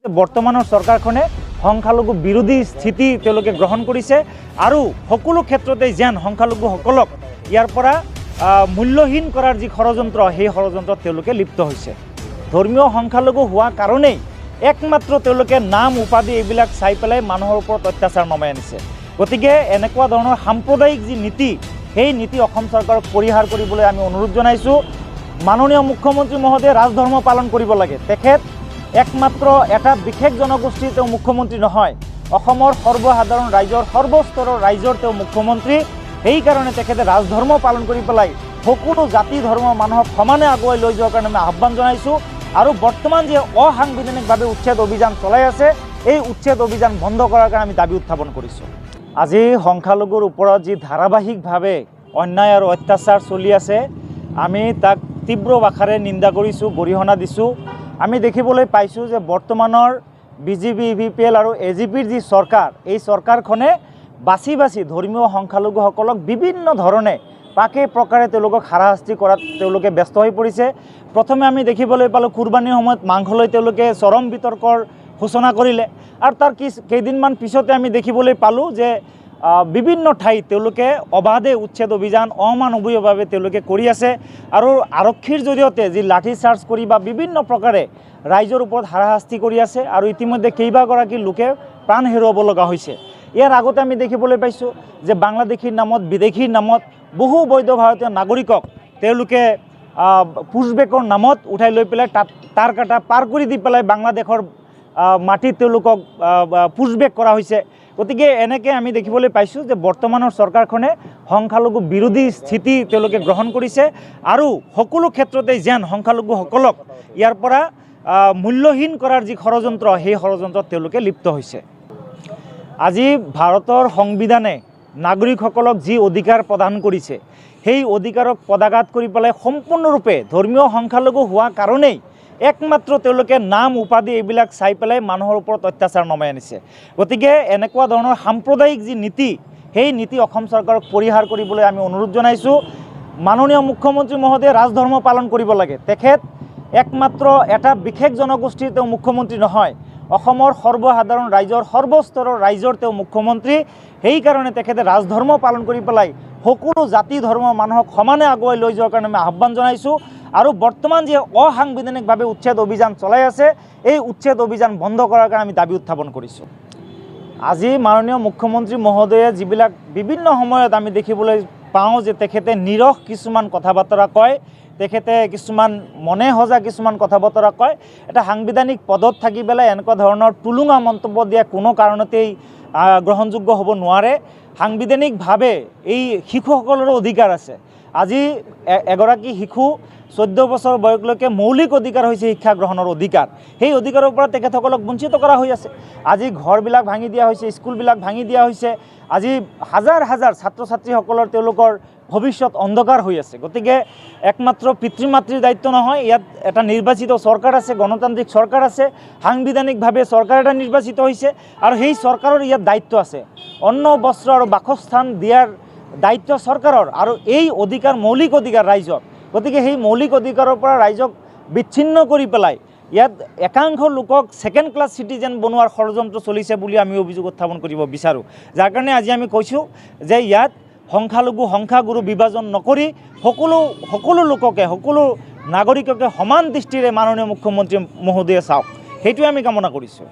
বৰ্তমানৰ চৰকাৰখনে সংখ্যালঘু বিৰোধী স্থিতি তেওঁলোকে গ্ৰহণ কৰিছে আৰু সকলো ক্ষেত্ৰতে যেন সংখ্যালঘুসকলক ইয়াৰ পৰা মূল্যহীন কৰাৰ যি ষড়যন্ত্ৰ সেই ষড়যন্ত্ৰত তেওঁলোকে লিপ্ত হৈছে। ধৰ্মীয় সংখ্যালঘু হোৱা কাৰণেই একমাত্ৰ তেওঁলোকে নাম উপাধি এইবিলাক চাই পেলাই মানুহৰ ওপৰত অত্যাচাৰ নমাই আনিছে। গতিকে এনেকুৱা ধৰণৰ সাম্প্ৰদায়িক যি নীতি সেই নীতি অসম চৰকাৰক পৰিহাৰ কৰিবলৈ আমি অনুৰোধ জনাইছোঁ। মাননীয় মুখ্যমন্ত্ৰী মহোদয়ে ৰাজধৰ্ম পালন কৰিব লাগে। তেখেত একমাত্ৰ এটা বিশেষ জনগোষ্ঠীৰ তেওঁ মুখ্যমন্ত্ৰী নহয়, অসমৰ সৰ্বসাধাৰণ ৰাইজৰ সৰ্বস্তৰৰ ৰাইজৰ তেওঁ মুখ্যমন্ত্ৰী। সেইকাৰণে তেখেতে ৰাজধৰ্ম পালন কৰি পেলাই সকলো জাতি ধৰ্মৰ মানুহক সমানে আগুৱাই লৈ যোৱাৰ কাৰণে আমি আহ্বান জনাইছোঁ। আৰু বৰ্তমান যি অসাংবিধানিকভাৱে উচ্ছেদ অভিযান চলাই আছে এই উচ্ছেদ অভিযান বন্ধ কৰাৰ কাৰণে আমি দাবী উত্থাপন কৰিছোঁ। আজি সংখ্যালঘুৰ ওপৰত যি ধাৰাবাহিকভাৱে অন্যায় আৰু অত্যাচাৰ চলি আছে আমি তাক তীব্ৰ ভাষাৰে নিন্দা কৰিছোঁ, গৰিহণা দিছোঁ। আমি দেখিবলৈ পাইছোঁ যে বৰ্তমানৰ বিজেপি, ইভিপিএল আৰু এজিপিৰ যি চৰকাৰ এই চৰকাৰখনে বাছি বাছি ধৰ্মীয় সংখ্যালঘুসকলক বিভিন্ন ধৰণে পাকে প্ৰকাৰে তেওঁলোকক হাৰাশাস্তি কৰাত তেওঁলোকে ব্যস্ত হৈ পৰিছে। প্ৰথমে আমি দেখিবলৈ পালোঁ কুৰবানীৰ সময়ত মাংসলৈ তেওঁলোকে চৰম বিতৰ্কৰ সূচনা কৰিলে আৰু তাৰ কেইদিনমান পিছতে আমি দেখিবলৈ পালোঁ যে বিভিন্ন ঠাইত তেওঁলোকে অবাধে উচ্ছেদ অভিযান অমানৱীয়ভাৱে তেওঁলোকে কৰি আছে আৰু আৰক্ষীৰ জৰিয়তে যি লাঠি চাৰ্জ কৰি বা বিভিন্ন প্ৰকাৰে ৰাইজৰ ওপৰত হাৰাশাস্তি কৰি আছে আৰু ইতিমধ্যে কেইবাগৰাকী লোকে প্ৰাণ হেৰুৱাব লগা হৈছে। ইয়াৰ আগতে আমি দেখিবলৈ পাইছোঁ যে বাংলাদেশীৰ নামত বিদেশীৰ নামত বহু বৈধ ভাৰতীয় নাগৰিকক তেওঁলোকে পুছবেকৰ নামত উঠাই লৈ পেলাই তাৰ কাটা পাৰ কৰি দি পেলাই বাংলাদেশৰ মাটিত তেওঁলোকক পুছবেক কৰা হৈছে। গতিকে এনেকৈ আমি দেখিবলৈ পাইছোঁ যে বৰ্তমানৰ চৰকাৰখনে সংখ্যালঘু বিৰোধী স্থিতি তেওঁলোকে গ্ৰহণ কৰিছে আৰু সকলো ক্ষেত্ৰতে যেন সংখ্যালঘুসকলক ইয়াৰ পৰা মূল্যহীন কৰাৰ যি ষড়যন্ত্ৰ সেই ষড়যন্ত্ৰত তেওঁলোকে লিপ্ত হৈছে। আজি ভাৰতৰ সংবিধানে নাগৰিকসকলক যি অধিকাৰ প্ৰদান কৰিছে সেই অধিকাৰক পদাঘাত কৰি পেলাই সম্পূৰ্ণৰূপে ধৰ্মীয় সংখ্যালঘু হোৱা কাৰণেই একমাত্ৰ তেওঁলোকে নাম উপাধি এইবিলাক চাই পেলাই মানুহৰ ওপৰত অত্যাচাৰ নমাই আনিছে। গতিকে এনেকুৱা ধৰণৰ সাম্প্ৰদায়িক যি নীতি সেই নীতি অসম চৰকাৰক পৰিহাৰ কৰিবলৈ আমি অনুৰোধ জনাইছোঁ। মাননীয় মুখ্যমন্ত্ৰী মহোদয়ে ৰাজধৰ্ম পালন কৰিব লাগে। তেখেত একমাত্ৰ এটা বিশেষ জনগোষ্ঠীৰ তেওঁ মুখ্যমন্ত্ৰী নহয়, অসমৰ সৰ্বসাধাৰণ ৰাইজৰ সৰ্বস্তৰৰ ৰাইজৰ তেওঁ মুখ্যমন্ত্ৰী। সেইকাৰণে তেখেতে ৰাজধৰ্ম পালন কৰি পেলাই সকলো জাতি ধৰ্মৰ মানুহক সমানে আগুৱাই লৈ যোৱাৰ কাৰণে আমি আহ্বান জনাইছোঁ। আৰু বৰ্তমান যি অসাংবিধানিকভাৱে উচ্ছেদ অভিযান চলাই আছে এই উচ্ছেদ অভিযান বন্ধ কৰাৰ কাৰণে আমি দাবী উত্থাপন কৰিছোঁ। আজি মাননীয় মুখ্যমন্ত্ৰী মহোদয়ে যিবিলাক বিভিন্ন সময়ত আমি দেখিবলৈ পাওঁ যে তেখেতে নিৰস কিছুমান কথা বতৰা কয়, তেখেতে কিছুমান মনে সজা কিছুমান কথা বতৰা কয়। এটা সাংবিধানিক পদত থাকি পেলাই এনেকুৱা ধৰণৰ টুলুঙা মন্তব্য দিয়া কোনো কাৰণতেই গ্ৰহণযোগ্য হ'ব নোৱাৰে। সাংবিধানিকভাৱে এই শিশুসকলৰো অধিকাৰ আছে। আজি এগৰাকী শিশু 14 বছৰ বয়সলৈকে মৌলিক অধিকাৰ হৈছে শিক্ষা গ্ৰহণৰ অধিকাৰ। সেই অধিকাৰৰ পৰা তেখেতসকলক বঞ্চিত কৰা হৈ আছে। আজি ঘৰবিলাক ভাঙি দিয়া হৈছে, স্কুলবিলাক ভাঙি দিয়া হৈছে। আজি হাজাৰ হাজাৰ ছাত্ৰ ছাত্ৰীসকলৰ তেওঁলোকৰ ভৱিষ্যত অন্ধকাৰ হৈ আছে। গতিকে একমাত্ৰ পিতৃ মাতৃৰ দায়িত্ব নহয়, ইয়াত এটা নিৰ্বাচিত চৰকাৰ আছে, গণতান্ত্ৰিক চৰকাৰ আছে, সাংবিধানিকভাৱে চৰকাৰ এটা নিৰ্বাচিত হৈছে আৰু সেই চৰকাৰৰ ইয়াত দায়িত্ব আছে। অন্ন বস্ত্ৰ আৰু বাসস্থান দিয়াৰ দায়িত্ব চৰকাৰৰ আৰু এই অধিকাৰ মৌলিক অধিকাৰ ৰাইজৰ। গতিকে সেই মৌলিক অধিকাৰৰ পৰা ৰাইজক বিচ্ছিন্ন কৰি পেলাই ইয়াত একাংশ লোকক ছেকেণ্ড ক্লাছ চিটিজেন বনোৱাৰ ষড়যন্ত্ৰ চলিছে বুলি আমি অভিযোগ উত্থাপন কৰিব বিচাৰোঁ। যাৰ কাৰণে আজি আমি কৈছোঁ যে ইয়াত সংখ্যালঘু সংখ্যাগুৰু বিভাজন নকৰি সকলো লোককে সকলো নাগৰিককে সমান দৃষ্টিৰে মাননীয় মুখ্যমন্ত্ৰী মহোদয়ে চাওক, সেইটোৱে আমি কামনা কৰিছোঁ।